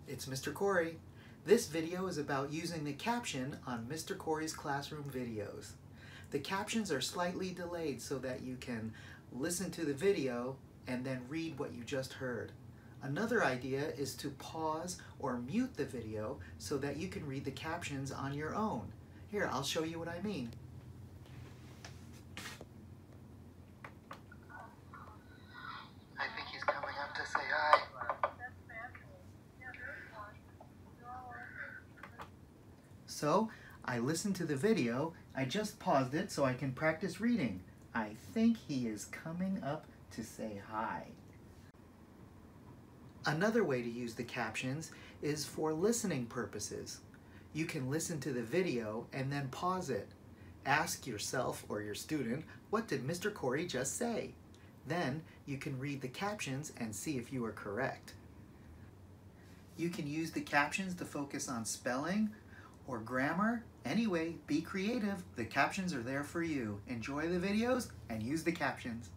It's Mr. Cory. This video is about using the caption on Mr. Cory's classroom videos. The captions are slightly delayed so that you can listen to the video and then read what you just heard. Another idea is to pause or mute the video so that you can read the captions on your own. Here, I'll show you what I mean. I think he's coming up to say hi. So, I listened to the video. I just paused it so I can practice reading. I think he is coming up to say hi. Another way to use the captions is for listening purposes. You can listen to the video and then pause it. Ask yourself or your student, what did Mr. Cory just say? Then you can read the captions and see if you are correct. You can use the captions to focus on spelling or grammar. Anyway, be creative. The captions are there for you. Enjoy the videos and use the captions.